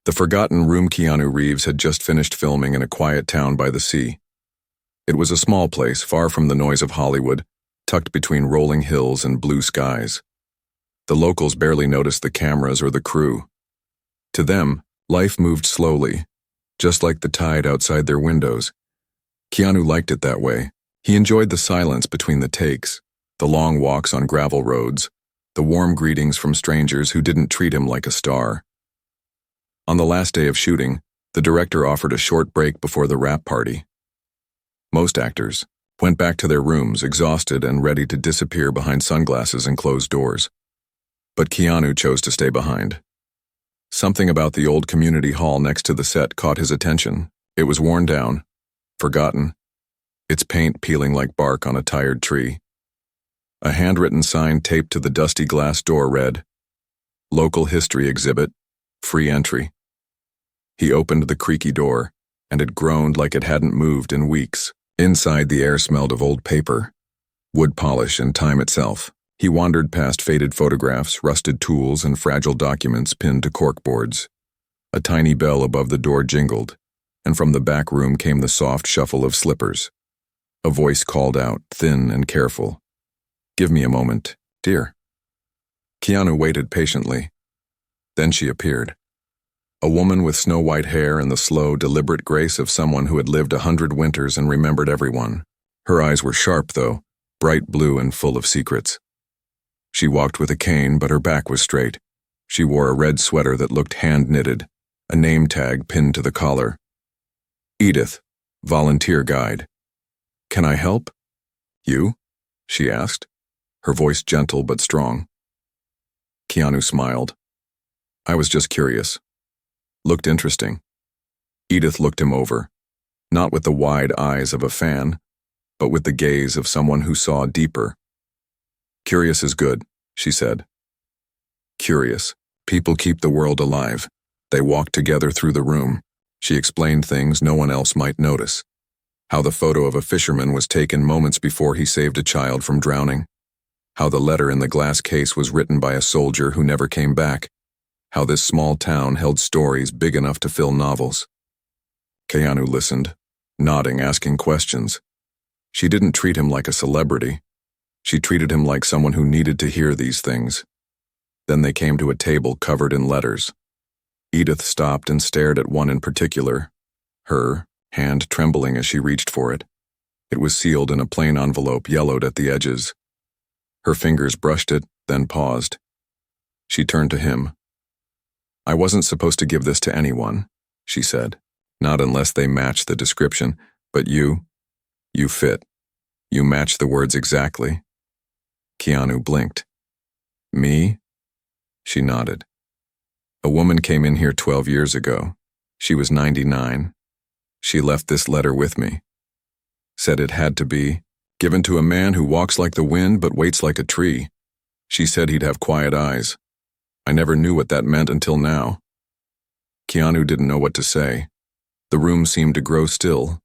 The Forgotten Room. Keanu Reeves had just finished filming in a quiet town by the sea. It was a small place, far from the noise of Hollywood, tucked between rolling hills and blue skies. The locals barely noticed the cameras or the crew. To them, life moved slowly, just like the tide outside their windows. Keanu liked it that way. He enjoyed the silence between the takes, the long walks on gravel roads, the warm greetings from strangers who didn't treat him like a star. On the last day of shooting, the director offered a short break before the wrap party. Most actors went back to their rooms, exhausted and ready to disappear behind sunglasses and closed doors. But Keanu chose to stay behind. Something about the old community hall next to the set caught his attention. It was worn down, forgotten, its paint peeling like bark on a tired tree. A handwritten sign taped to the dusty glass door read, "Local History Exhibit, Free Entry." He opened the creaky door, and it groaned like it hadn't moved in weeks. Inside, the air smelled of old paper, wood polish, and time itself. He wandered past faded photographs, rusted tools, and fragile documents pinned to corkboards. A tiny bell above the door jingled, and from the back room came the soft shuffle of slippers. A voice called out, thin and careful, "Give me a moment, dear." Keanu waited patiently. Then she appeared. A woman with snow-white hair and the slow, deliberate grace of someone who had lived 100 winters and remembered everyone. Her eyes were sharp, though, bright blue and full of secrets. She walked with a cane, but her back was straight. She wore a red sweater that looked hand-knitted, a name tag pinned to the collar. "Edith, volunteer guide." "Can I help?" "You?" she asked, her voice gentle but strong. Keanu smiled. "I was just curious. Looked interesting." Edith looked him over, not with the wide eyes of a fan, but with the gaze of someone who saw deeper. "Curious is good," she said. "Curious. People keep the world alive." They walked together through the room. She explained things no one else might notice. How the photo of a fisherman was taken moments before he saved a child from drowning. How the letter in the glass case was written by a soldier who never came back. How this small town held stories big enough to fill novels. Keanu listened, nodding, asking questions. She didn't treat him like a celebrity. She treated him like someone who needed to hear these things. Then they came to a table covered in letters. Edith stopped and stared at one in particular, her hand trembling as she reached for it. It was sealed in a plain envelope, yellowed at the edges. Her fingers brushed it, then paused. She turned to him. "I wasn't supposed to give this to anyone," she said. "Not unless they match the description, but you fit. You match the words exactly." Keanu blinked. "Me?" She nodded. "A woman came in here 12 years ago. She was 99. She left this letter with me. Said it had to be given to a man who walks like the wind but waits like a tree. She said he'd have quiet eyes. I never knew what that meant until now." Keanu didn't know what to say. The room seemed to grow still.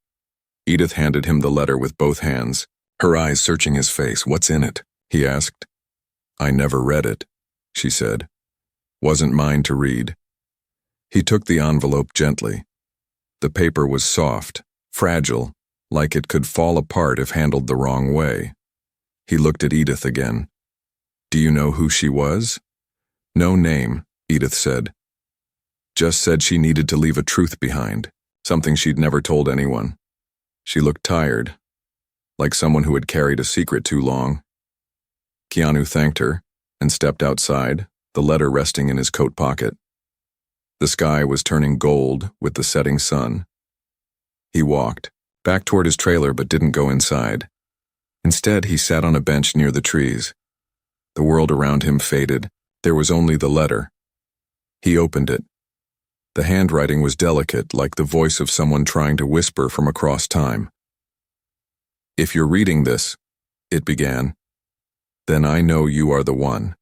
Edith handed him the letter with both hands, her eyes searching his face. "What's in it?" he asked. "I never read it," she said. "Wasn't mine to read." He took the envelope gently. The paper was soft, fragile, like it could fall apart if handled the wrong way. He looked at Edith again. "Do you know who she was?" "No name," Edith said. "Just said she needed to leave a truth behind, something she'd never told anyone." She looked tired, like someone who had carried a secret too long. Keanu thanked her and stepped outside, the letter resting in his coat pocket. The sky was turning gold with the setting sun. He walked back toward his trailer but didn't go inside. Instead, he sat on a bench near the trees. The world around him faded. There was only the letter. He opened it. The handwriting was delicate, like the voice of someone trying to whisper from across time. "If you're reading this," it began, "then I know you are the one.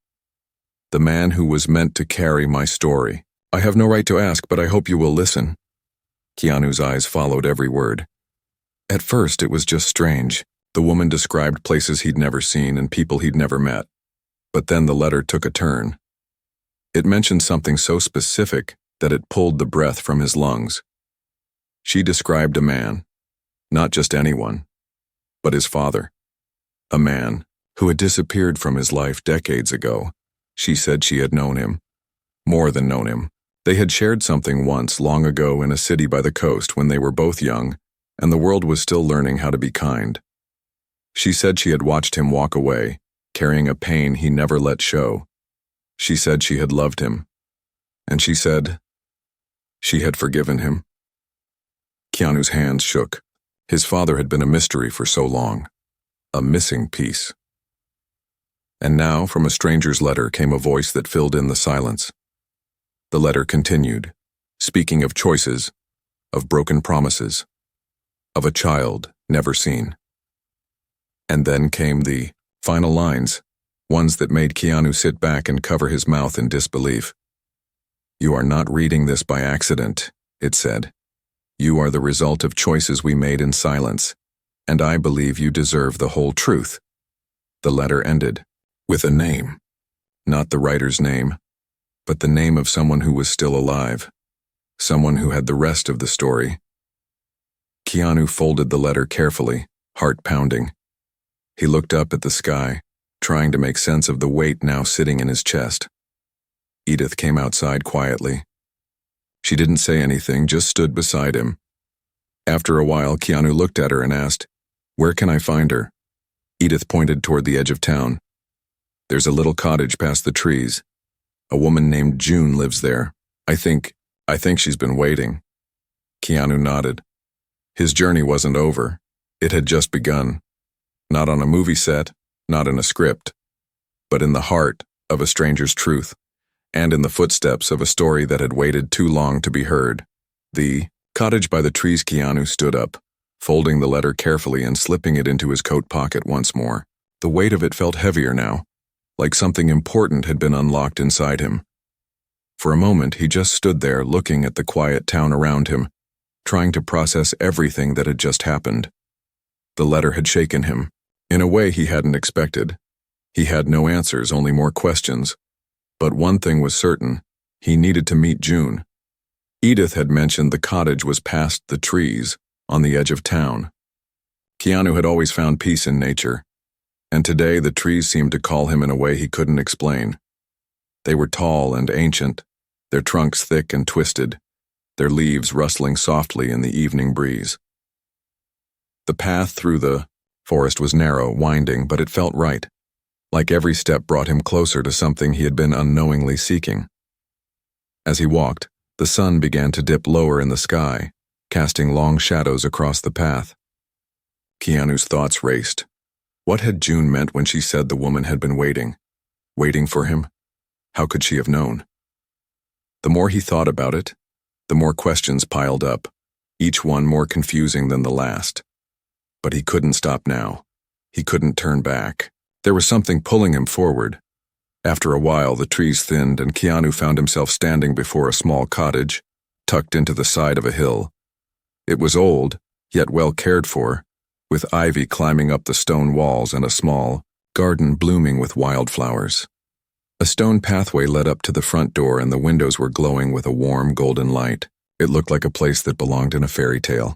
The man who was meant to carry my story. I have no right to ask, but I hope you will listen." Keanu's eyes followed every word. At first, it was just strange. The woman described places he'd never seen and people he'd never met. But then the letter took a turn. It mentioned something so specific that it pulled the breath from his lungs. She described a man, not just anyone, but his father. A man who had disappeared from his life decades ago. She said she had known him. More than known him. They had shared something once, long ago, in a city by the coast when they were both young, and the world was still learning how to be kind. She said she had watched him walk away, carrying a pain he never let show. She said she had loved him. And she said she had forgiven him. Keanu's hands shook. His father had been a mystery for so long. A missing piece. And now, from a stranger's letter came a voice that filled in the silence. The letter continued, speaking of choices, of broken promises, of a child never seen. And then came the final lines, ones that made Keanu sit back and cover his mouth in disbelief. "You are not reading this by accident," it said. "You are the result of choices we made in silence, and I believe you deserve the whole truth." The letter ended with a name, not the writer's name, but the name of someone who was still alive, someone who had the rest of the story. Keanu folded the letter carefully, heart pounding. He looked up at the sky, trying to make sense of the weight now sitting in his chest. Edith came outside quietly. She didn't say anything, just stood beside him. After a while, Keanu looked at her and asked, "Where can I find her?" Edith pointed toward the edge of town. "There's a little cottage past the trees. A woman named June lives there. I think she's been waiting." Keanu nodded. His journey wasn't over. It had just begun. Not on a movie set, not in a script, but in the heart of a stranger's truth, and in the footsteps of a story that had waited too long to be heard. The cottage by the trees. Keanu stood up, folding the letter carefully and slipping it into his coat pocket once more. The weight of it felt heavier now, like something important had been unlocked inside him. For a moment, he just stood there looking at the quiet town around him, trying to process everything that had just happened. The letter had shaken him, in a way he hadn't expected. He had no answers, only more questions. But one thing was certain, he needed to meet June. Edith had mentioned the cottage was past the trees, on the edge of town. Keanu had always found peace in nature, and today the trees seemed to call him in a way he couldn't explain. They were tall and ancient, their trunks thick and twisted, their leaves rustling softly in the evening breeze. The path through the forest was narrow, winding, but it felt right, like every step brought him closer to something he had been unknowingly seeking. As he walked, the sun began to dip lower in the sky, casting long shadows across the path. Keanu's thoughts raced. What had June meant when she said the woman had been waiting? Waiting for him? How could she have known? The more he thought about it, the more questions piled up, each one more confusing than the last. But he couldn't stop now. He couldn't turn back. There was something pulling him forward. After a while, the trees thinned and Keanu found himself standing before a small cottage, tucked into the side of a hill. It was old, yet well cared for, with ivy climbing up the stone walls and a small garden blooming with wildflowers. A stone pathway led up to the front door and the windows were glowing with a warm golden light. It looked like a place that belonged in a fairy tale.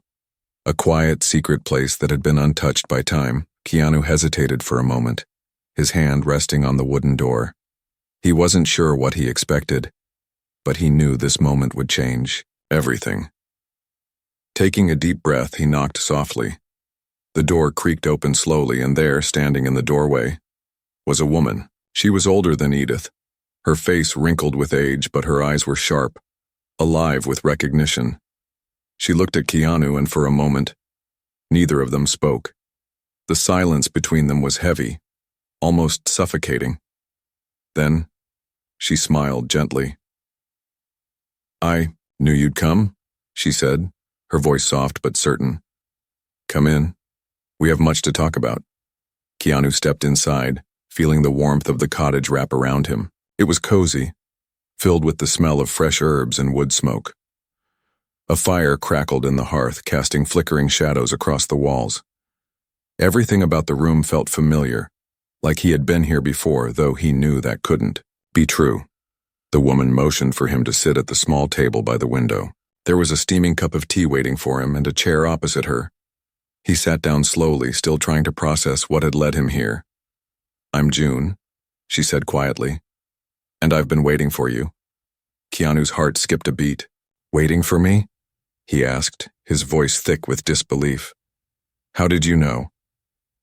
A quiet, secret place that had been untouched by time. Keanu hesitated for a moment, his hand resting on the wooden door. He wasn't sure what he expected, but he knew this moment would change everything. Taking a deep breath, he knocked softly. The door creaked open slowly, and there, standing in the doorway, was a woman. She was older than Edith, her face wrinkled with age, but her eyes were sharp, alive with recognition. She looked at Keanu, and for a moment, neither of them spoke. The silence between them was heavy, almost suffocating. Then, she smiled gently. "I knew you'd come," she said, her voice soft but certain. "Come in. We have much to talk about." Keanu stepped inside, feeling the warmth of the cottage wrap around him. It was cozy, filled with the smell of fresh herbs and wood smoke. A fire crackled in the hearth, casting flickering shadows across the walls. Everything about the room felt familiar, like he had been here before, though he knew that couldn't be true. The woman motioned for him to sit at the small table by the window. There was a steaming cup of tea waiting for him and a chair opposite her. He sat down slowly, still trying to process what had led him here. "I'm June," she said quietly, "and I've been waiting for you." Keanu's heart skipped a beat. "Waiting for me?" he asked, his voice thick with disbelief. "How did you know?"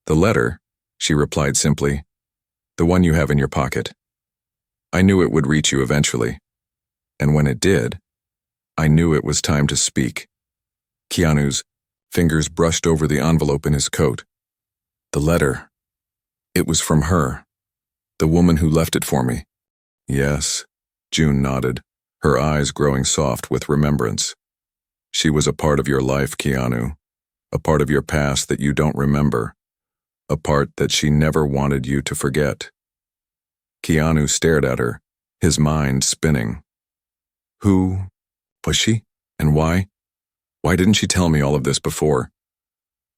"The letter," she replied simply. "The one you have in your pocket. I knew it would reach you eventually. And when it did, I knew it was time to speak." Keanu's fingers brushed over the envelope in his coat. "The letter. It was from her. The woman who left it for me." "Yes," June nodded, her eyes growing soft with remembrance. "She was a part of your life, Keanu. A part of your past that you don't remember. A part that she never wanted you to forget." Keanu stared at her, his mind spinning. Who was she? And why? Why didn't she tell me all of this before?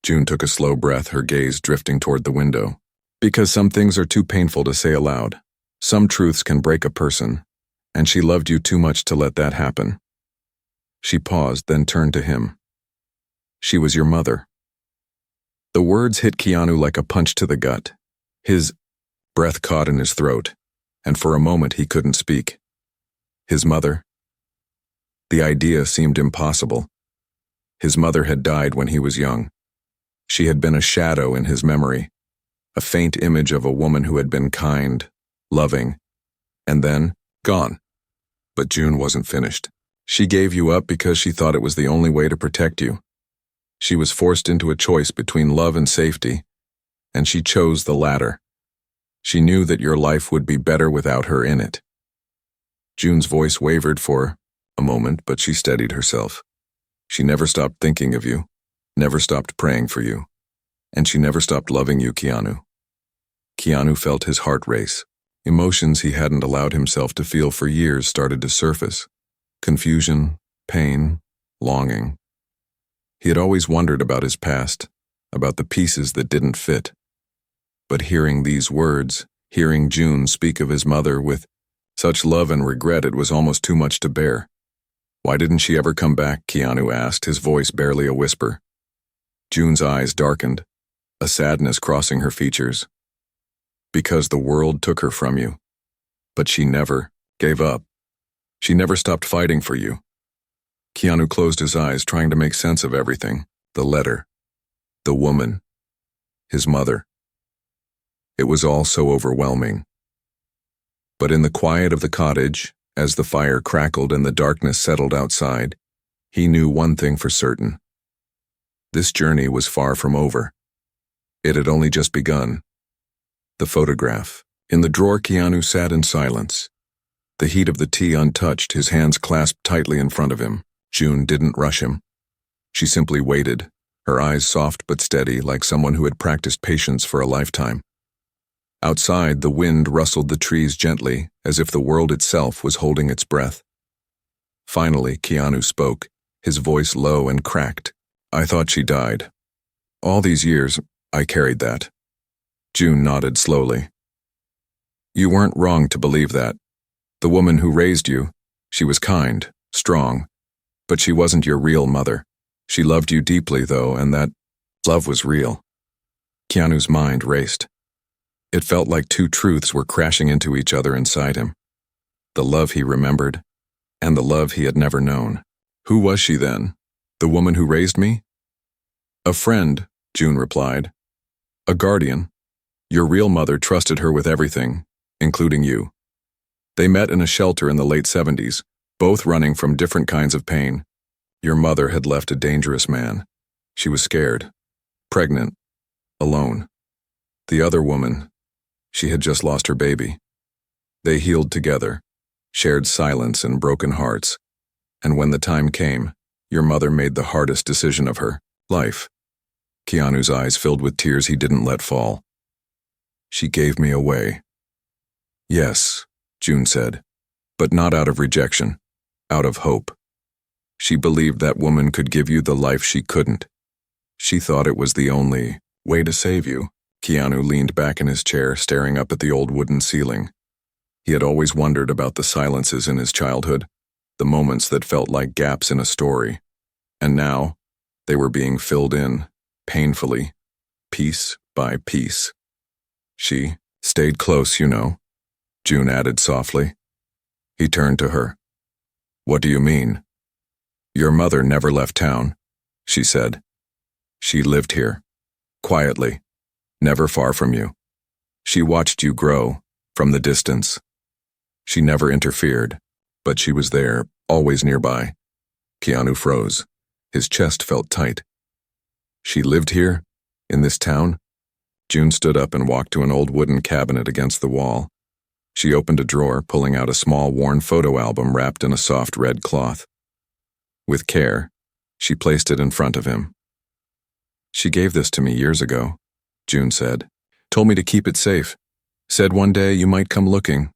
June took a slow breath, her gaze drifting toward the window. "Because some things are too painful to say aloud. Some truths can break a person, and she loved you too much to let that happen." She paused, then turned to him. "She was your mother." The words hit Keanu like a punch to the gut. His breath caught in his throat, and for a moment he couldn't speak. His mother? The idea seemed impossible. His mother had died when he was young. She had been a shadow in his memory, a faint image of a woman who had been kind, loving, and then gone. But June wasn't finished. "She gave you up because she thought it was the only way to protect you. She was forced into a choice between love and safety, and she chose the latter. She knew that your life would be better without her in it." June's voice wavered for a moment, but she steadied herself. "She never stopped thinking of you, never stopped praying for you, and she never stopped loving you, Keanu." Keanu felt his heart race. Emotions he hadn't allowed himself to feel for years started to surface. Confusion, pain, longing. He had always wondered about his past, about the pieces that didn't fit. But hearing these words, hearing June speak of his mother with such love and regret, it was almost too much to bear. "Why didn't she ever come back?" Keanu asked, his voice barely a whisper. June's eyes darkened, a sadness crossing her features. "Because the world took her from you. But she never gave up. She never stopped fighting for you." Keanu closed his eyes, trying to make sense of everything. The letter. The woman. His mother. It was all so overwhelming. But in the quiet of the cottage, as the fire crackled and the darkness settled outside, he knew one thing for certain. This journey was far from over. It had only just begun. The photograph. In the drawer, Keanu sat in silence, the heat of the tea untouched, his hands clasped tightly in front of him. June didn't rush him. She simply waited, her eyes soft but steady, like someone who had practiced patience for a lifetime. Outside, the wind rustled the trees gently, as if the world itself was holding its breath. Finally, Keanu spoke, his voice low and cracked. "I thought she died. All these years, I carried that." June nodded slowly. "You weren't wrong to believe that. The woman who raised you, she was kind, strong, but she wasn't your real mother. She loved you deeply, though, and that love was real." Keanu's mind raced. It felt like two truths were crashing into each other inside him. The love he remembered, and the love he had never known. Who was she then? The woman who raised me? "A friend," June replied. "A guardian. Your real mother trusted her with everything, including you. They met in a shelter in the late 70s, both running from different kinds of pain. Your mother had left a dangerous man. She was scared, pregnant, alone. The other woman, she had just lost her baby. They healed together, shared silence and broken hearts, and when the time came, your mother made the hardest decision of her life." Keanu's eyes filled with tears he didn't let fall. "She gave me away." "Yes," June said, "but not out of rejection, out of hope. She believed that woman could give you the life she couldn't. She thought it was the only way to save you." Keanu leaned back in his chair, staring up at the old wooden ceiling. He had always wondered about the silences in his childhood, the moments that felt like gaps in a story. And now, they were being filled in, painfully, piece by piece. She stayed close, you know, June added softly. He turned to her. What do you mean? Your mother never left town, she said. She lived here, quietly, never far from you. She watched you grow, from the distance. She never interfered, but she was there, always nearby. Keanu froze. His chest felt tight. She lived here, in this town? June stood up and walked to an old wooden cabinet against the wall. She opened a drawer, pulling out a small, worn photo album wrapped in a soft red cloth. With care, she placed it in front of him. She gave this to me years ago, June said. Told me to keep it safe. Said one day you might come looking.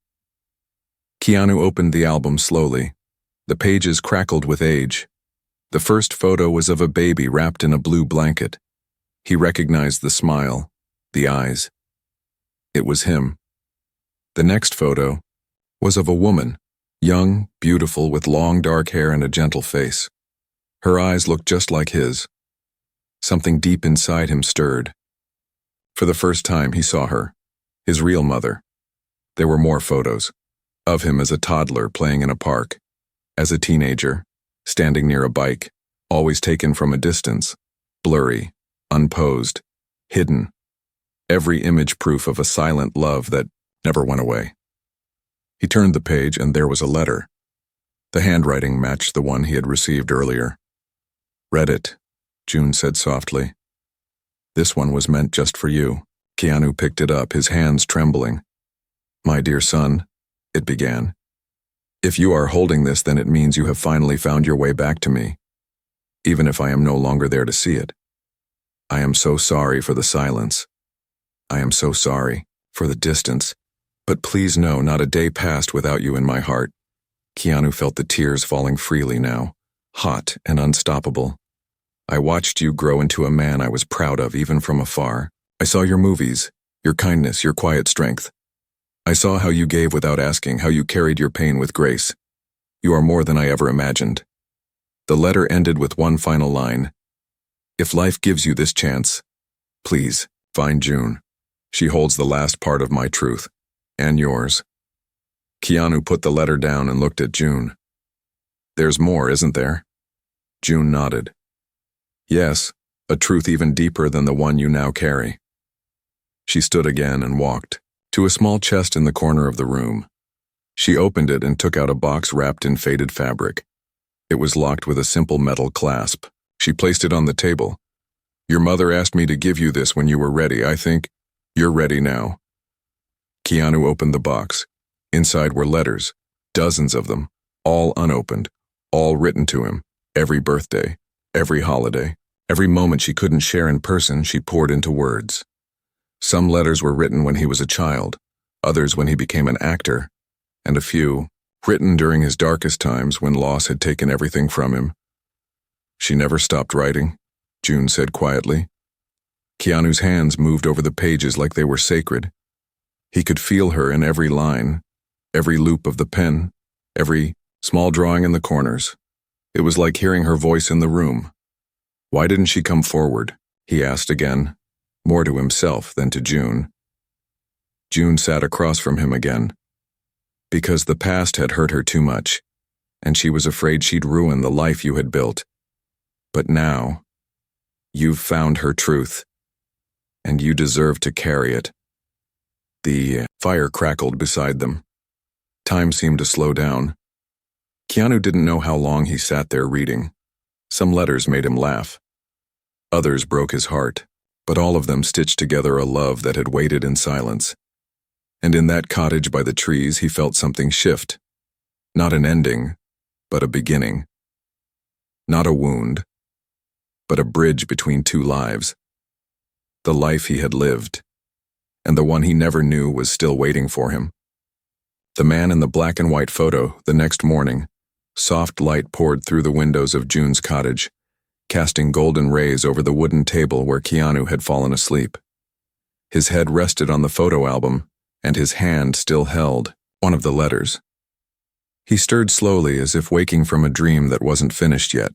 Keanu opened the album slowly. The pages crackled with age. The first photo was of a baby wrapped in a blue blanket. He recognized the smile, the eyes. It was him. The next photo was of a woman, young, beautiful, with long dark hair and a gentle face. Her eyes looked just like his. Something deep inside him stirred. For the first time he saw her, his real mother. There were more photos, of him as a toddler playing in a park, as a teenager, standing near a bike, always taken from a distance, blurry, unposed, hidden. Every image proof of a silent love that never went away. He turned the page and there was a letter. The handwriting matched the one he had received earlier. Read it, June said softly. This one was meant just for you. Keanu picked it up, his hands trembling. My dear son, it began. If you are holding this, then it means you have finally found your way back to me, even if I am no longer there to see it. I am so sorry for the silence. I am so sorry for the distance. But please know, not a day passed without you in my heart. Keanu felt the tears falling freely now, hot and unstoppable. I watched you grow into a man I was proud of, even from afar. I saw your movies, your kindness, your quiet strength. I saw how you gave without asking, how you carried your pain with grace. You are more than I ever imagined. The letter ended with one final line. If life gives you this chance, please, find June. She holds the last part of my truth, and yours. Keanu put the letter down and looked at June. There's more, isn't there? June nodded. Yes, a truth even deeper than the one you now carry. She stood again and walked to a small chest in the corner of the room. She opened it and took out a box wrapped in faded fabric. It was locked with a simple metal clasp. She placed it on the table. Your mother asked me to give you this when you were ready. I think you're ready now. Keanu opened the box. Inside were letters, dozens of them, all unopened, all written to him. Every birthday, every holiday, every moment she couldn't share in person, she poured into words. Some letters were written when he was a child, others when he became an actor, and a few written during his darkest times when loss had taken everything from him. She never stopped writing, June said quietly. Keanu's hands moved over the pages like they were sacred. He could feel her in every line, every loop of the pen, every small drawing in the corners. It was like hearing her voice in the room. Why didn't she come forward? He asked again, more to himself than to June. June sat across from him again. Because the past had hurt her too much, and she was afraid she'd ruin the life you had built. But now, you've found her truth, and you deserve to carry it. The fire crackled beside them. Time seemed to slow down. Keanu didn't know how long he sat there reading. Some letters made him laugh. Others broke his heart, but all of them stitched together a love that had waited in silence. And in that cottage by the trees, he felt something shift. Not an ending, but a beginning. Not a wound, but a bridge between two lives. The life he had lived, and the one he never knew was still waiting for him. The man in the black and white photo, the next morning, soft light poured through the windows of June's cottage, casting golden rays over the wooden table where Keanu had fallen asleep. His head rested on the photo album, and his hand still held, One of the letters. He stirred slowly as if waking from a dream that wasn't finished yet.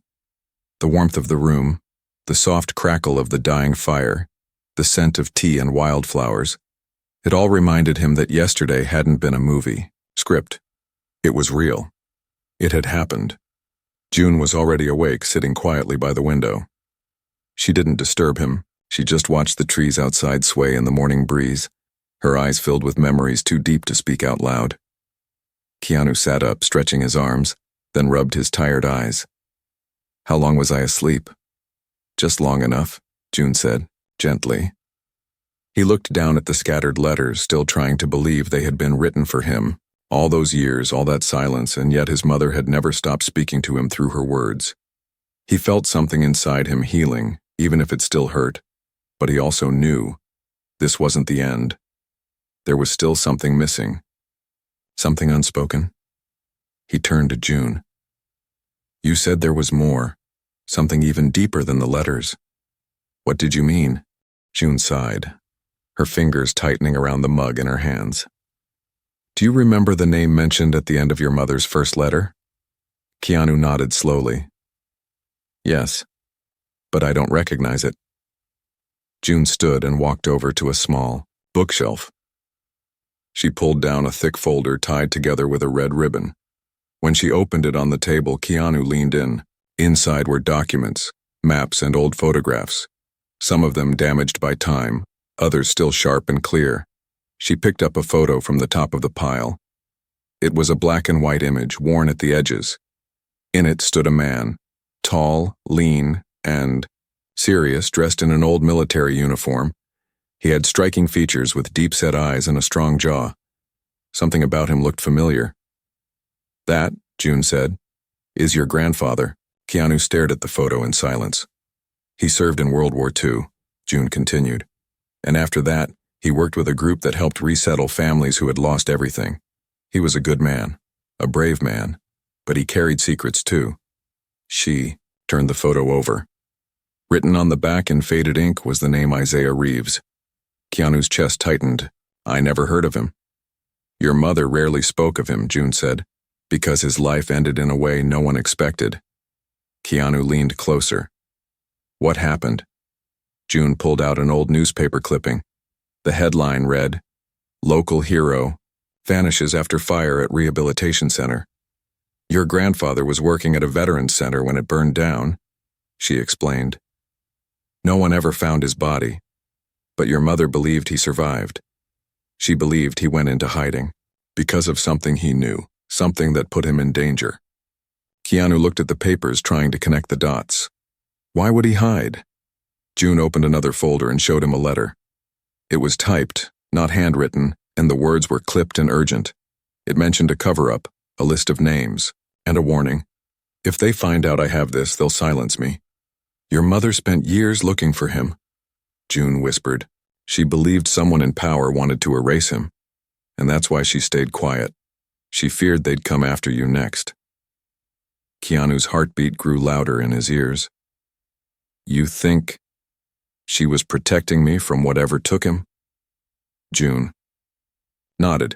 The warmth of the room, the soft crackle of the dying fire, the scent of tea and wildflowers. It all reminded him that yesterday hadn't been a movie, script. It was real. It had happened. June was already awake, sitting quietly by the window. She didn't disturb him. She just watched the trees outside sway in the morning breeze, her eyes filled with memories too deep to speak out loud. Keanu sat up, stretching his arms, then rubbed his tired eyes. How long was I asleep? Just long enough, June said, gently. He looked down at the scattered letters, still trying to believe they had been written for him. All those years, all that silence, and yet his mother had never stopped speaking to him through her words. He felt something inside him healing, even if it still hurt. But he also knew this wasn't the end. There was still something missing. Something unspoken. He turned to June. You said there was more, something even deeper than the letters. What did you mean? June sighed, her fingers tightening around the mug in her hands. Do you remember the name mentioned at the end of your mother's first letter? Keanu nodded slowly. Yes, but I don't recognize it. June stood and walked over to a small bookshelf. She pulled down a thick folder tied together with a red ribbon. When she opened it on the table, Keanu leaned in. Inside were documents, maps, and old photographs, some of them damaged by time, others still sharp and clear. She picked up a photo from the top of the pile. It was a black and white image, worn at the edges. In it stood a man, tall, lean, and serious, dressed in an old military uniform. He had striking features with deep-set eyes and a strong jaw. Something about him looked familiar. That, June said, is your grandfather. Keanu stared at the photo in silence. He served in World War II, June continued. And after that, he worked with a group that helped resettle families who had lost everything. He was a good man, a brave man, but he carried secrets too. She turned the photo over. Written on the back in faded ink was the name Isaiah Reeves. Keanu's chest tightened. I never heard of him. Your mother rarely spoke of him, June said, because his life ended in a way no one expected. Keanu leaned closer. What happened? June pulled out an old newspaper clipping. The headline read, Local Hero Vanishes After Fire at Rehabilitation Center. Your grandfather was working at a veterans center when it burned down, she explained. No one ever found his body, but your mother believed he survived. She believed he went into hiding because of something he knew, something that put him in danger. Keanu looked at the papers, trying to connect the dots. Why would he hide? June opened another folder and showed him a letter. It was typed, not handwritten, and the words were clipped and urgent. It mentioned a cover-up, a list of names, and a warning. If they find out I have this, they'll silence me. Your mother spent years looking for him, June whispered. She believed someone in power wanted to erase him, and that's why she stayed quiet. She feared they'd come after you next. Keanu's heartbeat grew louder in his ears. You think she was protecting me from whatever took him? June nodded.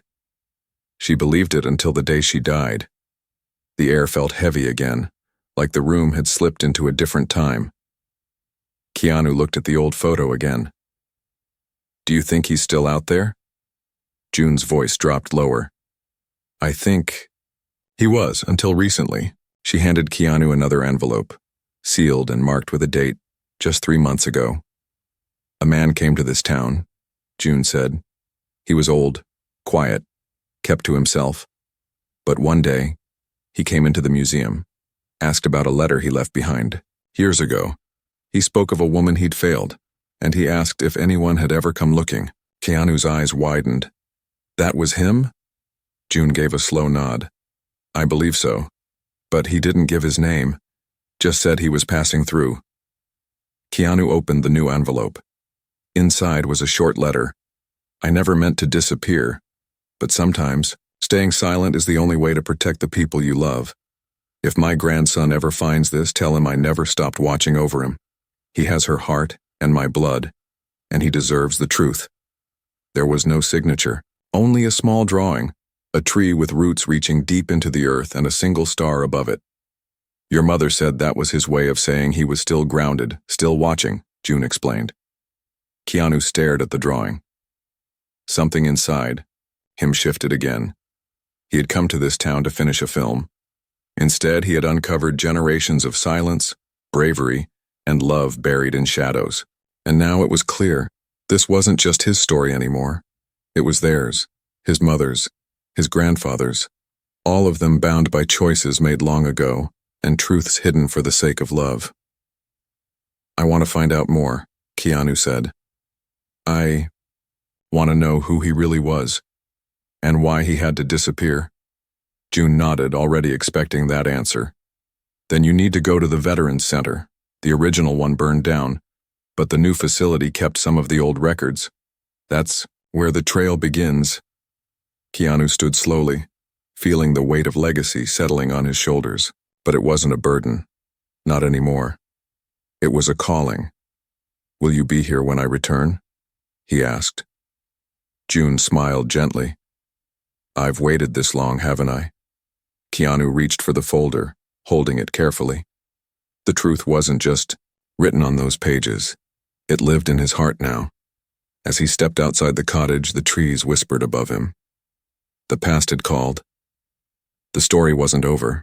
She believed it until the day she died. The air felt heavy again, like the room had slipped into a different time. Keanu looked at the old photo again. Do you think he's still out there? June's voice dropped lower. I think he was, until recently. She handed Keanu another envelope, sealed and marked with a date, just 3 months ago. A man came to this town, June said. He was old, quiet, kept to himself. But one day, he came into the museum, asked about a letter he left behind, years ago. He spoke of a woman he'd failed, and he asked if anyone had ever come looking. Keanu's eyes widened. That was him? June gave a slow nod. I believe so. But he didn't give his name, just said he was passing through. Keanu opened the new envelope. Inside was a short letter. I never meant to disappear, but sometimes staying silent is the only way to protect the people you love. If my grandson ever finds this, tell him I never stopped watching over him. He has her heart and my blood, and he deserves the truth. There was no signature, only a small drawing, a tree with roots reaching deep into the earth and a single star above it. Your mother said that was his way of saying he was still grounded, still watching, June explained. Keanu stared at the drawing. Something inside him shifted again. He had come to this town to finish a film. Instead, he had uncovered generations of silence, bravery, and love buried in shadows. And now it was clear, this wasn't just his story anymore. It was theirs, his mother's, his grandfather's, all of them bound by choices made long ago and truths hidden for the sake of love. I want to find out more, Keanu said. I want to know who he really was and why he had to disappear. June nodded, already expecting that answer. Then you need to go to the Veterans Center. The original one burned down, but the new facility kept some of the old records. That's where the trail begins. Keanu stood slowly, feeling the weight of legacy settling on his shoulders. But it wasn't a burden. Not anymore. It was a calling. Will you be here when I return? He asked. June smiled gently. I've waited this long, haven't I? Keanu reached for the folder, holding it carefully. The truth wasn't just written on those pages. It lived in his heart now. As he stepped outside the cottage, the trees whispered above him. The past had called. The story wasn't over.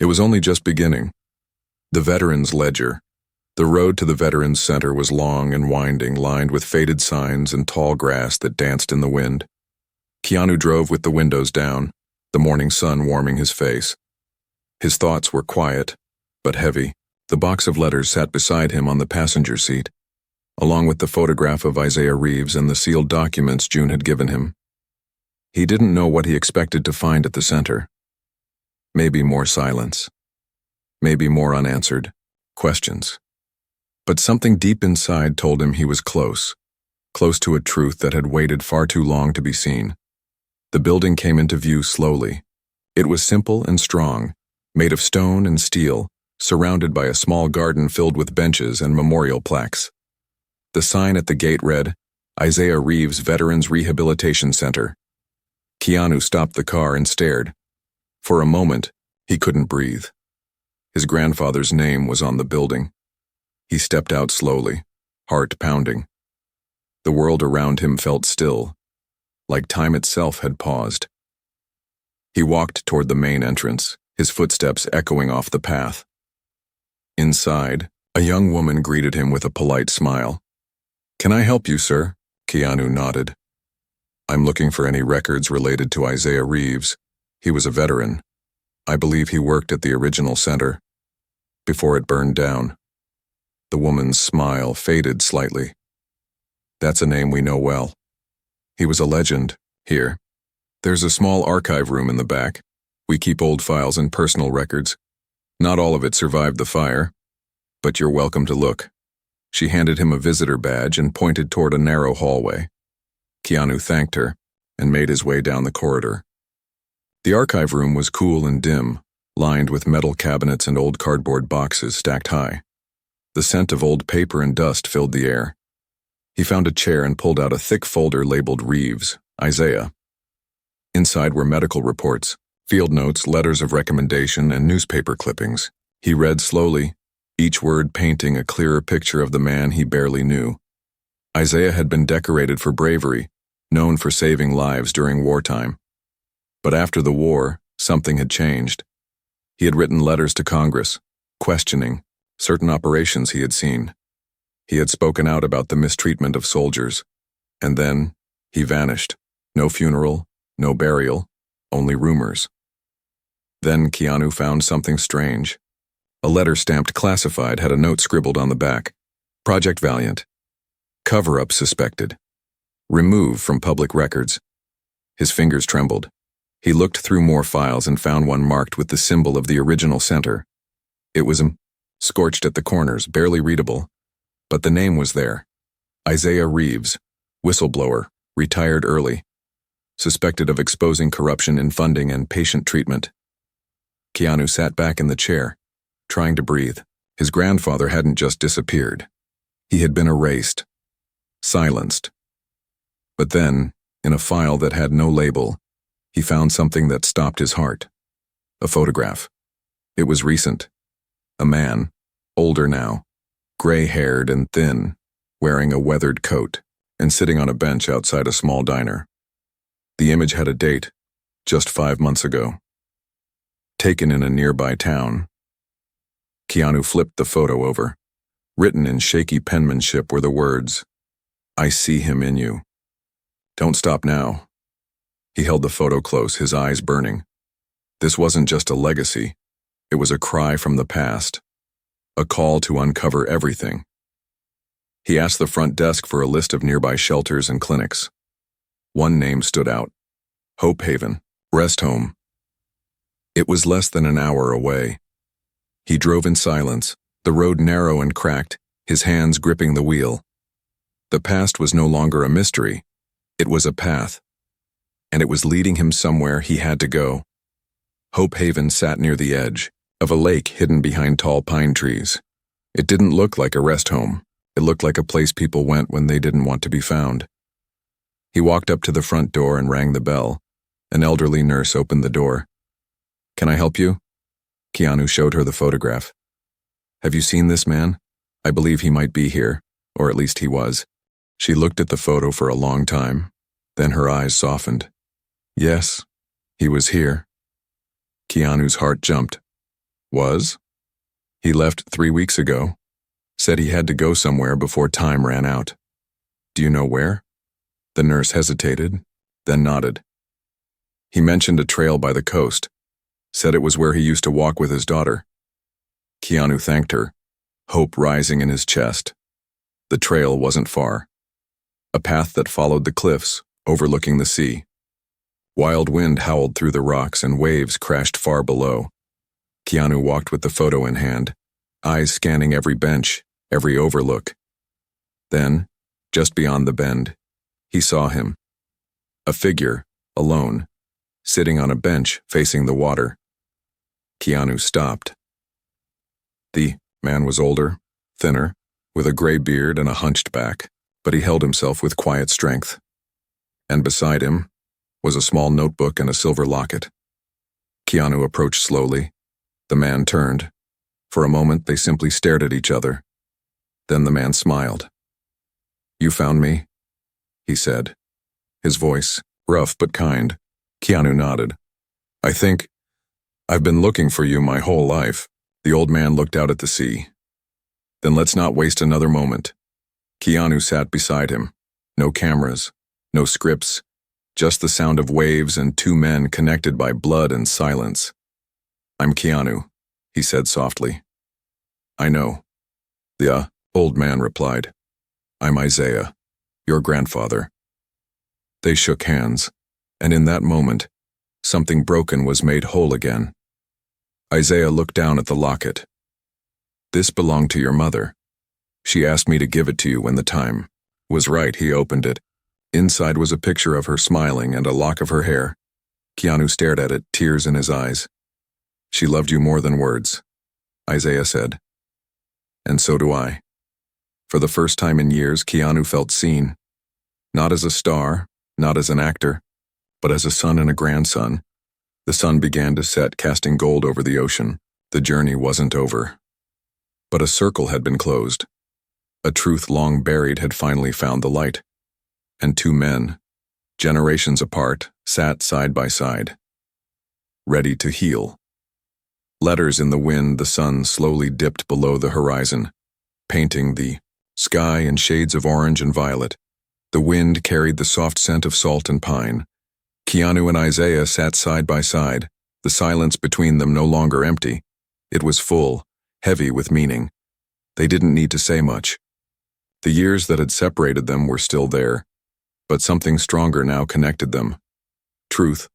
It was only just beginning. The Veterans Ledger. The road to the Veterans Center was long and winding, lined with faded signs and tall grass that danced in the wind. Keanu drove with the windows down, the morning sun warming his face. His thoughts were quiet, but heavy. The box of letters sat beside him on the passenger seat, along with the photograph of Isaiah Reeves and the sealed documents June had given him. He didn't know what he expected to find at the center. Maybe more silence. Maybe more unanswered questions. But something deep inside told him he was close to a truth that had waited far too long to be seen. The building came into view slowly. It was simple and strong, made of stone and steel, surrounded by a small garden filled with benches and memorial plaques. The sign at the gate read, Isaiah Reeves Veterans Rehabilitation Center. Keanu stopped the car and stared. For a moment, he couldn't breathe. His grandfather's name was on the building. He stepped out slowly, heart pounding. The world around him felt still, like time itself had paused. He walked toward the main entrance, his footsteps echoing off the path. Inside, a young woman greeted him with a polite smile. Can I help you, sir? Keanu nodded. I'm looking for any records related to Isaiah Reeves. He was a veteran. I believe he worked at the original center, before it burned down. The woman's smile faded slightly. That's a name we know well. He was a legend, here. There's a small archive room in the back. We keep old files and personal records. Not all of it survived the fire, but you're welcome to look. She handed him a visitor badge and pointed toward a narrow hallway. Keanu thanked her and made his way down the corridor. The archive room was cool and dim, lined with metal cabinets and old cardboard boxes stacked high. The scent of old paper and dust filled the air. He found a chair and pulled out a thick folder labeled Reeves, Isaiah. Inside were medical reports, field notes, letters of recommendation, and newspaper clippings. He read slowly, each word painting a clearer picture of the man he barely knew. Isaiah had been decorated for bravery, known for saving lives during wartime. But after the war, something had changed. He had written letters to Congress, questioning certain operations he had seen. He had spoken out about the mistreatment of soldiers. And then, he vanished. No funeral, no burial, only rumors. Then Keanu found something strange. A letter stamped classified had a note scribbled on the back. Project Valiant. Cover-up suspected. Removed from public records. His fingers trembled. He looked through more files and found one marked with the symbol of the original center. It was scorched at the corners, barely readable. But the name was there. Isaiah Reeves, whistleblower, retired early. Suspected of exposing corruption in funding and patient treatment. Keanu sat back in the chair, trying to breathe. His grandfather hadn't just disappeared. He had been erased. Silenced. But then, in a file that had no label, He found something that stopped his heart. A photograph. It was recent. A man, older now, gray-haired and thin, wearing a weathered coat, and sitting on a bench outside a small diner. The image had a date, just 5 months ago. Taken in a nearby town. Keanu flipped the photo over. Written in shaky penmanship were the words, "I see him in you. Don't stop now." He held the photo close, his eyes burning. This wasn't just a legacy. It was a cry from the past. A call to uncover everything. He asked the front desk for a list of nearby shelters and clinics. One name stood out. Hope Haven, Rest Home. It was less than an hour away. He drove in silence, the road narrow and cracked, his hands gripping the wheel. The past was no longer a mystery. It was a path. And it was leading him somewhere he had to go. Hope Haven sat near the edge of a lake hidden behind tall pine trees. It didn't look like a rest home. It looked like a place people went when they didn't want to be found. He walked up to the front door and rang the bell. An elderly nurse opened the door. "Can I help you?" Keanu showed her the photograph. "Have you seen this man? I believe he might be here, or at least he was." She looked at the photo for a long time, then her eyes softened. "Yes, he was here." Keanu's heart jumped. "Was?" "He left 3 weeks ago. Said he had to go somewhere before time ran out." "Do you know where?" The nurse hesitated, then nodded. "He mentioned a trail by the coast. Said it was where he used to walk with his daughter." Keanu thanked her, hope rising in his chest. The trail wasn't far. A path that followed the cliffs, overlooking the sea. Wild wind howled through the rocks and waves crashed far below. Keanu walked with the photo in hand, eyes scanning every bench, every overlook. Then, just beyond the bend, he saw him. A figure, alone, sitting on a bench facing the water. Keanu stopped. The man was older, thinner, with a gray beard and a hunched back, but he held himself with quiet strength. And beside him was a small notebook and a silver locket. Keanu approached slowly. The man turned. For a moment, they simply stared at each other. Then the man smiled. "You found me?" he said. His voice, rough but kind. Keanu nodded. I've been looking for you my whole life." The old man looked out at the sea. "Then let's not waste another moment." Keanu sat beside him. No cameras, no scripts, just the sound of waves and 2 men connected by blood and silence. "I'm Keanu," he said softly. "I know." The old man replied. "I'm Isaiah, your grandfather." They shook hands, and in that moment, something broken was made whole again. Isaiah looked down at the locket. "This belonged to your mother. She asked me to give it to you when the time was right." He opened it. Inside was a picture of her smiling and a lock of her hair. Keanu stared at it, tears in his eyes. "She loved you more than words," Isaiah said. "And so do I." For the first time in years, Keanu felt seen. Not as a star, not as an actor, but as a son and a grandson. The sun began to set, casting gold over the ocean. The journey wasn't over. But a circle had been closed. A truth long buried had finally found the light. And 2 men, generations apart, sat side by side, ready to heal. Letters in the wind, the sun slowly dipped below the horizon, painting the sky in shades of orange and violet. The wind carried the soft scent of salt and pine. Keanu and Isaiah sat side by side, the silence between them no longer empty. It was full, heavy with meaning. They didn't need to say much. The years that had separated them were still there, but something stronger now connected them. Truth,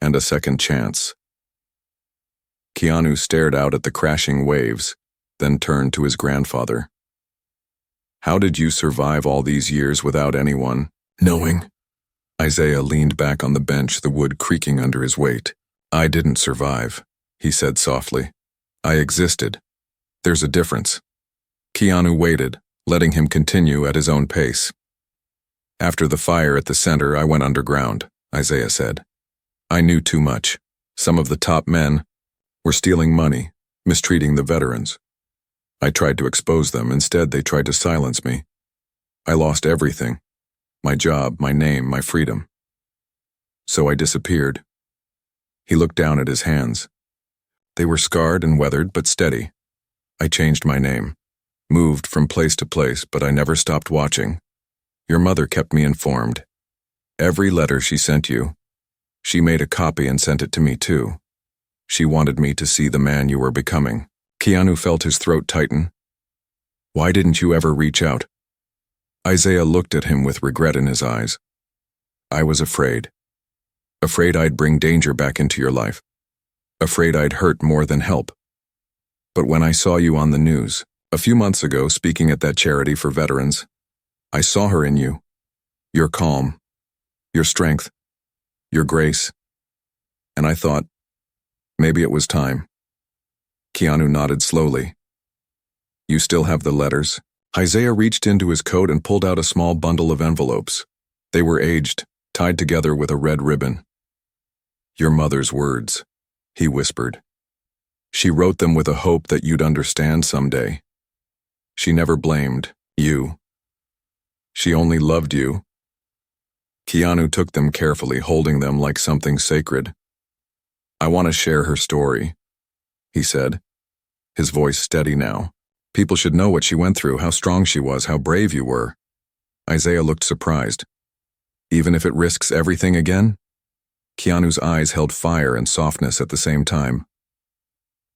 and a second chance. Keanu stared out at the crashing waves, then turned to his grandfather. "How did you survive all these years without anyone knowing?" Isaiah leaned back on the bench, the wood creaking under his weight. "I didn't survive," he said softly. "I existed. There's a difference." Keanu waited, letting him continue at his own pace. "After the fire at the center, I went underground," Isaiah said. I knew too much. Some of the top men were stealing money, mistreating the veterans. I tried to expose them. Instead, they tried to silence me. I lost everything. My job, my name, my freedom. So I disappeared. He looked down at his hands. They were scarred and weathered, but steady. I changed my name, moved from place to place, but I never stopped watching. Your mother kept me informed. Every letter she sent you, she made a copy and sent it to me too. She wanted me to see the man you were becoming. Keanu felt his throat tighten. Why didn't you ever reach out? Isaiah looked at him with regret in his eyes. I was afraid. Afraid I'd bring danger back into your life. Afraid I'd hurt more than help. But when I saw you on the news, a few months ago speaking at that charity for veterans, I saw her in you. Your calm, your strength, your grace. And I thought, maybe it was time. Keanu nodded slowly. You still have the letters? Isaiah reached into his coat and pulled out a small bundle of envelopes. They were aged, tied together with a red ribbon. Your mother's words, he whispered. She wrote them with a hope that you'd understand someday. She never blamed you. She only loved you. Keanu took them carefully, holding them like something sacred. I want to share her story, he said, his voice steady now. People should know what she went through, how strong she was, how brave you were. Isaiah looked surprised. Even if it risks everything again? Keanu's eyes held fire and softness at the same time.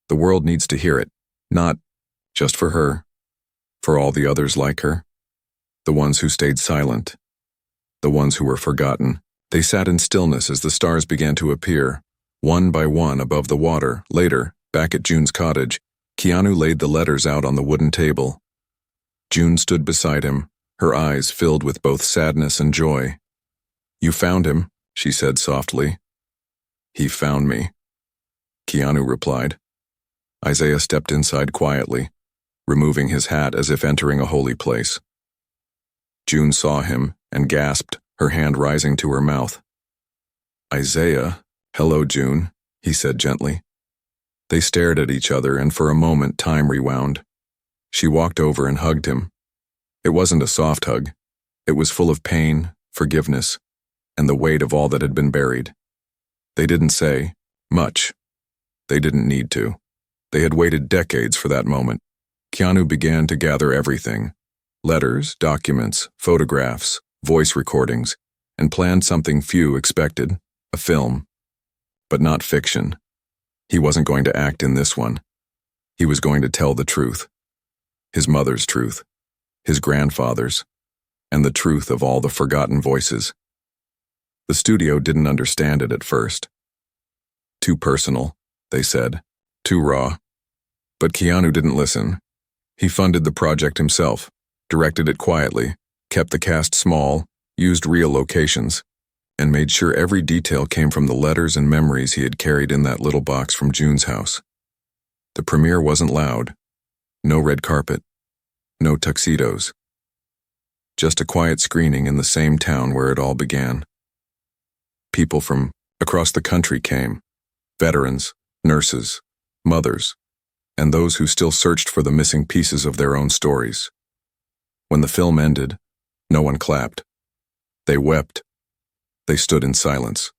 The world needs to hear it, not just for her, for all the others like her, the ones who stayed silent, the ones who were forgotten. They sat in stillness as the stars began to appear, one by one above the water. Later, back at June's cottage, Keanu laid the letters out on the wooden table. June stood beside him, her eyes filled with both sadness and joy. You found him, she said softly. He found me, Keanu replied. Isaiah stepped inside quietly, removing his hat as if entering a holy place. June saw him and gasped, her hand rising to her mouth. Isaiah, hello, June, he said gently. They stared at each other, and for a moment time rewound. She walked over and hugged him. It wasn't a soft hug. It was full of pain, forgiveness, and the weight of all that had been buried. They didn't say much. They didn't need to. They had waited decades for that moment. Keanu began to gather everything: letters, documents, photographs, voice recordings, and planned something few expected: a film. But not fiction. He wasn't going to act in this one. He was going to tell the truth. His mother's truth, his grandfather's, and the truth of all the forgotten voices. The studio didn't understand it at first. Too personal, they said. Too raw. But Keanu didn't listen. He funded the project himself, directed it quietly, kept the cast small, used real locations, and made sure every detail came from the letters and memories he had carried in that little box from June's house. The premiere wasn't loud. No red carpet. No tuxedos. Just a quiet screening in the same town where it all began. People from across the country came. Veterans, nurses, mothers, and those who still searched for the missing pieces of their own stories. When the film ended, no one clapped. They wept. They stood in silence.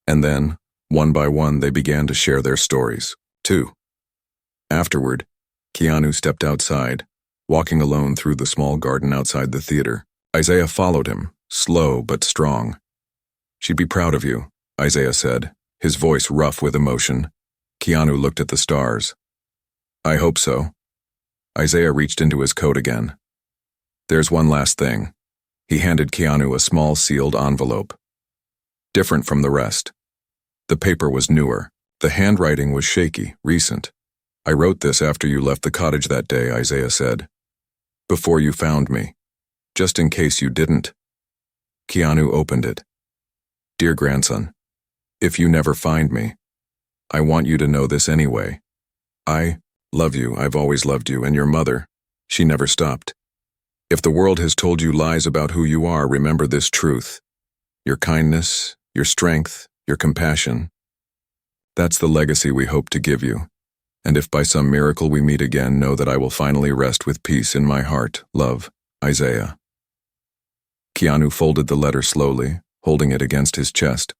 And then, one by one, they began to share their stories, too. Afterward, Keanu stepped outside, walking alone through the small garden outside the theater. Isaiah followed him, slow but strong. She'd be proud of you, Isaiah said, his voice rough with emotion. Keanu looked at the stars. I hope so. Isaiah reached into his coat again. There's one last thing. He handed Keanu a small sealed envelope. Different from the rest. The paper was newer. The handwriting was shaky, recent. I wrote this after you left the cottage that day, Isaiah said. Before you found me. Just in case you didn't. Keanu opened it. Dear grandson, if you never find me, I want you to know this anyway. I love you. I've always loved you, and your mother, she never stopped. If the world has told you lies about who you are, remember this truth. Your kindness, your strength, your compassion. That's the legacy we hope to give you. And if by some miracle we meet again, know that I will finally rest with peace in my heart. Love, Isaiah. Keanu folded the letter slowly, holding it against his chest.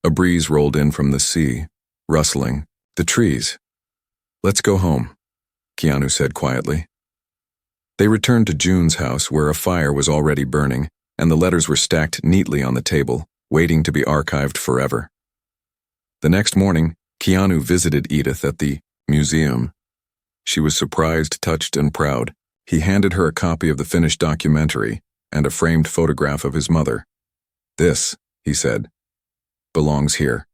A breeze rolled in from the sea, rustling the trees. Let's go home, Keanu said quietly. They returned to June's house, where a fire was already burning, and the letters were stacked neatly on the table, waiting to be archived forever. The next morning, Keanu visited Edith at the museum. She was surprised, touched, and proud. He handed her a copy of the finished documentary and a framed photograph of his mother. "This," he said, "belongs here."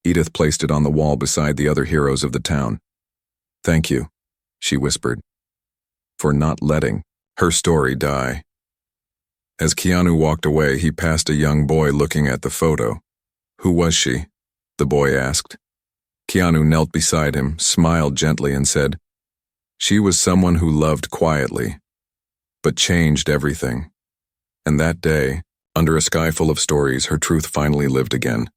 Edith placed it on the wall beside the other heroes of the town. "Thank you," she whispered, "for not letting her story die." As Keanu walked away, he passed a young boy looking at the photo. "Who was she?" the boy asked. Keanu knelt beside him, smiled gently, and said, "She was someone who loved quietly, but changed everything. And that day, under a sky full of stories, her truth finally lived again.